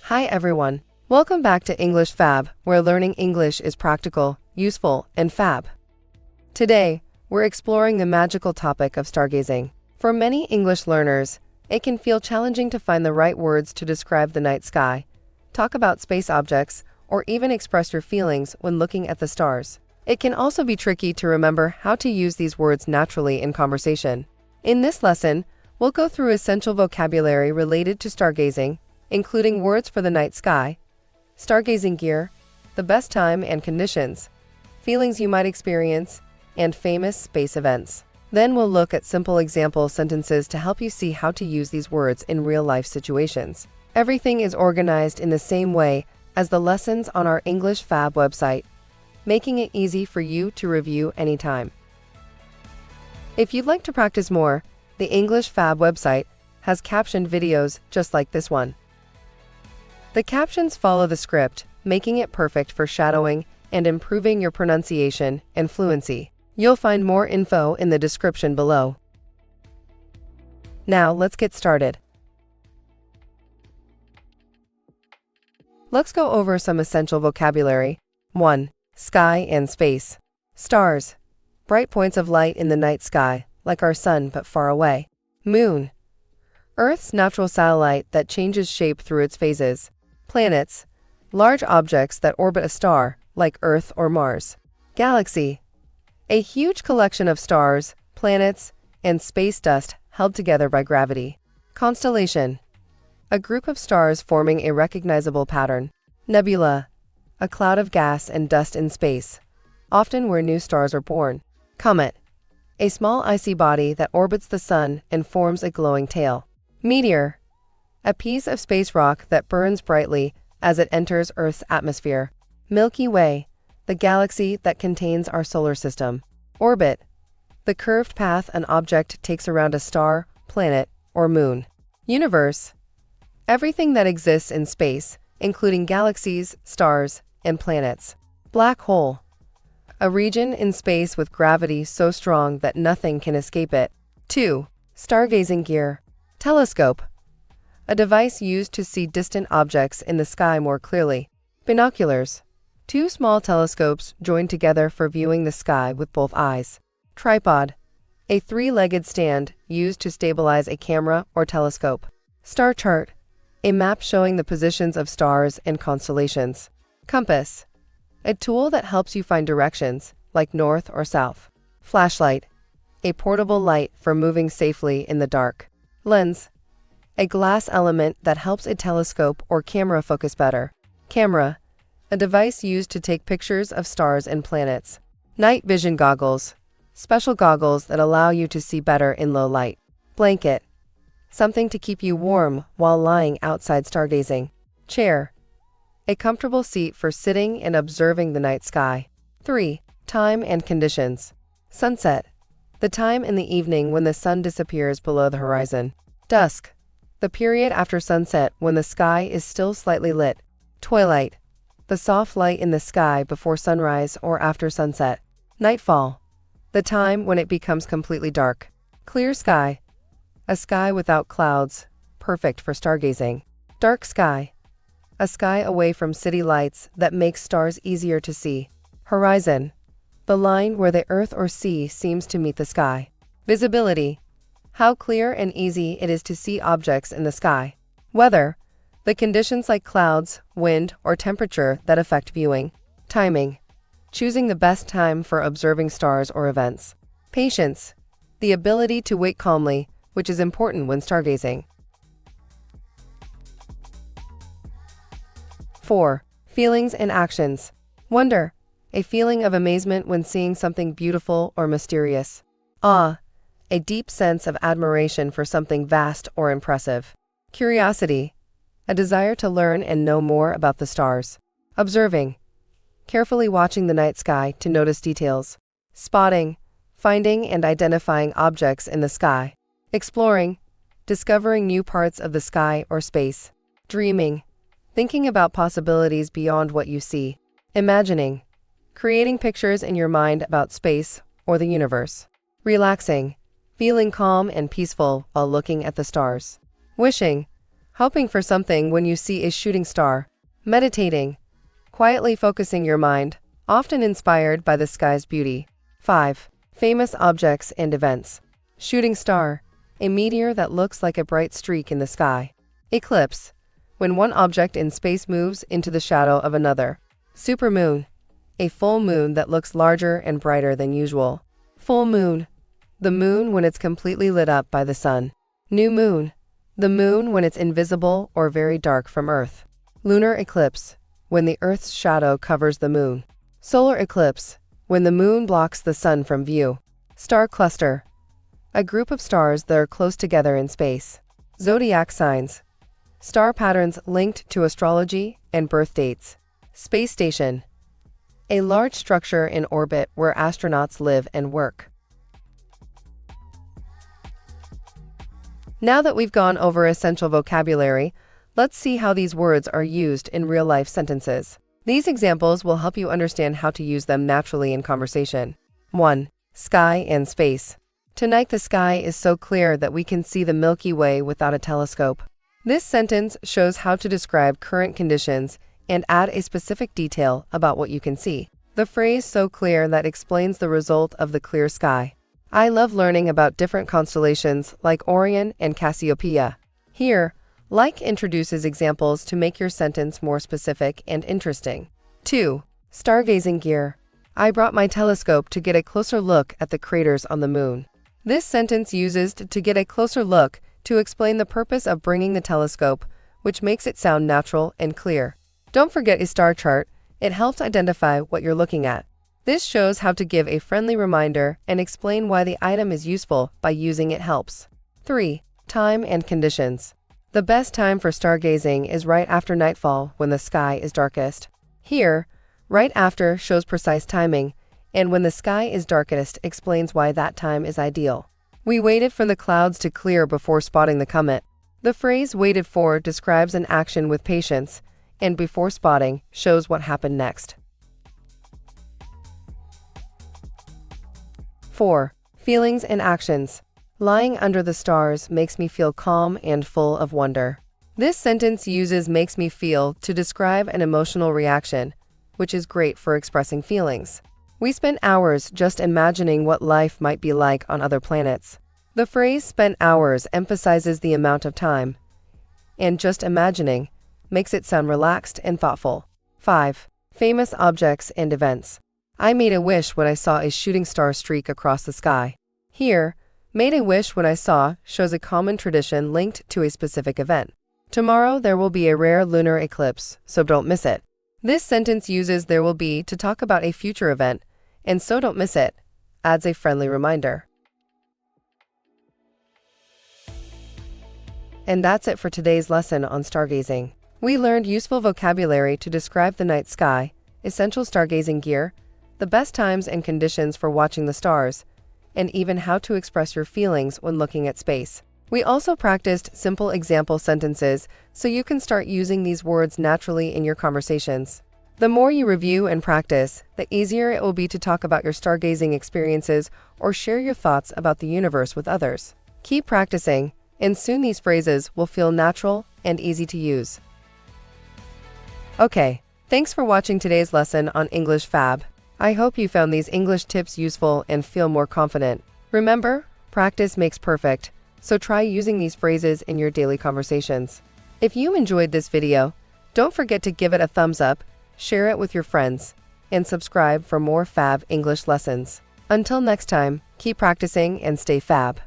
Hi everyone. Welcome back to English Fab, where learning English is practical, useful, and fab. Today, we're exploring the magical topic of stargazing. For many English learners, it can feel challenging to find the right words to describe the night sky, talk about space objects, or even express your feelings when looking at the stars. It can also be tricky to remember how to use these words naturally in conversation. In this lesson, we'll go through essential vocabulary related to stargazing, including words for the night sky, stargazing gear, the best time and conditions, feelings you might experience, and famous space events. Then we'll look at simple example sentences to help you see how to use these words in real-life situations. Everything is organized in the same way as the lessons on our English Fab website, making it easy for you to review anytime. If you'd like to practice more, the English Fab website has captioned videos just like this one. The captions follow the script, making it perfect for shadowing and improving your pronunciation and fluency. You'll find more info in the description below. Now, let's get started. Let's go over some essential vocabulary. 1. Sky and space. Stars. Bright points of light in the night sky, like our sun but far away. Moon. Earth's natural satellite that changes shape through its phases. Planets. Large objects that orbit a star, like Earth or Mars. Galaxy. A huge collection of stars, planets, and space dust held together by gravity. Constellation. A group of stars forming a recognizable pattern. Nebula. A cloud of gas and dust in space, often where new stars are born. Comet. A small icy body that orbits the sun and forms a glowing tail. Meteor. A piece of space rock that burns brightly as it enters Earth's atmosphere. Milky Way. The galaxy that contains our solar system. Orbit. The curved path an object takes around a star, planet, or moon. Universe. Everything that exists in space, including galaxies, stars, and planets. Black hole. A region in space with gravity so strong that nothing can escape it. 2. Stargazing gear. Telescope. A device used to see distant objects in the sky more clearly. Binoculars. Two small telescopes joined together for viewing the sky with both eyes. Tripod. A three-legged stand used to stabilize a camera or telescope. Star chart. A map showing the positions of stars and constellations. Compass. A tool that helps you find directions, like north or south. Flashlight. A portable light for moving safely in the dark. Lens. A glass element that helps a telescope or camera focus better. Camera. A device used to take pictures of stars and planets. Night vision goggles. Special goggles that allow you to see better in low light. Blanket. Something to keep you warm while lying outside stargazing. Chair. A comfortable seat for sitting and observing the night sky. 3. Time and conditions. Sunset. The time in the evening when the sun disappears below the horizon. Dusk. The period after sunset when the sky is still slightly lit. Twilight. The soft light in the sky before sunrise or after sunset. Nightfall. The time when it becomes completely dark. Clear sky. A sky without clouds, perfect for stargazing. Dark sky. A sky away from city lights that makes stars easier to see. Horizon. The line where the earth or sea seems to meet the sky. Visibility. How clear and easy it is to see objects in the sky. Weather. The conditions like clouds, wind, or temperature that affect viewing. Timing. Choosing the best time for observing stars or events. Patience. The ability to wait calmly, which is important when stargazing. 4. Feelings and actions. Wonder. A feeling of amazement when seeing something beautiful or mysterious. Awe. A deep sense of admiration for something vast or impressive. Curiosity. A desire to learn and know more about the stars. Observing. Carefully watching the night sky to notice details. Spotting. Finding and identifying objects in the sky. Exploring. Discovering new parts of the sky or space. Dreaming. Thinking about possibilities beyond what you see. Imagining. Creating pictures in your mind about space or the universe. Relaxing. Feeling calm and peaceful while looking at the stars. Wishing. Hoping for something when you see a shooting star. Meditating. Quietly focusing your mind, often inspired by the sky's beauty. 5. Famous objects and events. Shooting star. A meteor that looks like a bright streak in the sky. Eclipse. When one object in space moves into the shadow of another. Supermoon. A full moon that looks larger and brighter than usual. Full moon. The moon when it's completely lit up by the sun. New moon. The moon when it's invisible or very dark from Earth. Lunar eclipse. When the Earth's shadow covers the moon. Solar eclipse. When the moon blocks the sun from view. Star cluster. A group of stars that are close together in space. Zodiac signs. Star patterns linked to astrology and birth dates. Space station. A large structure in orbit where astronauts live and work. Now that we've gone over essential vocabulary, let's see how these words are used in real-life sentences. These examples will help you understand how to use them naturally in conversation. 1. Sky and space. Tonight the sky is so clear that we can see the Milky Way without a telescope. This sentence shows how to describe current conditions and add a specific detail about what you can see. The phrase "so clear" that explains the result of the clear sky. I love learning about different constellations like Orion and Cassiopeia. Here, like introduces examples to make your sentence more specific and interesting. 2. Stargazing gear. I brought my telescope to get a closer look at the craters on the moon. This sentence uses "to get a closer look" to explain the purpose of bringing the telescope, which makes it sound natural and clear. Don't forget a star chart. It helps identify what you're looking at. This shows how to give a friendly reminder and explain why the item is useful by using "it helps." 3. Time and conditions. The best time for stargazing is right after nightfall when the sky is darkest. Here, right after shows precise timing, and when the sky is darkest explains why that time is ideal. We waited for the clouds to clear before spotting the comet. The phrase "waited for" describes an action with patience, and "before spotting" shows what happened next. 4. Feelings and actions. Lying under the stars makes me feel calm and full of wonder. This sentence uses "makes me feel" to describe an emotional reaction, which is great for expressing feelings. We spent hours just imagining what life might be like on other planets. The phrase "spent hours" emphasizes the amount of time, and "just imagining" makes it sound relaxed and thoughtful. 5. Famous objects and events. I made a wish when I saw a shooting star streak across the sky. Here, "made a wish when I saw" shows a common tradition linked to a specific event. Tomorrow there will be a rare lunar eclipse, so don't miss it. This sentence uses "there will be" to talk about a future event, and "so don't miss it" adds a friendly reminder. And that's it for today's lesson on stargazing. We learned useful vocabulary to describe the night sky, essential stargazing gear, the best times and conditions for watching the stars, and even how to express your feelings when looking at space. We also practiced simple example sentences so you can start using these words naturally in your conversations. The more you review and practice, the easier it will be to talk about your stargazing experiences or share your thoughts about the universe with others. Keep practicing, and soon these phrases will feel natural and easy to use. Okay, thanks for watching today's lesson on English Fab. I hope you found these English tips useful and feel more confident. Remember, practice makes perfect, so try using these phrases in your daily conversations. If you enjoyed this video, don't forget to give it a thumbs up, share it with your friends, and subscribe for more Fab English lessons. Until next time, keep practicing and stay Fab.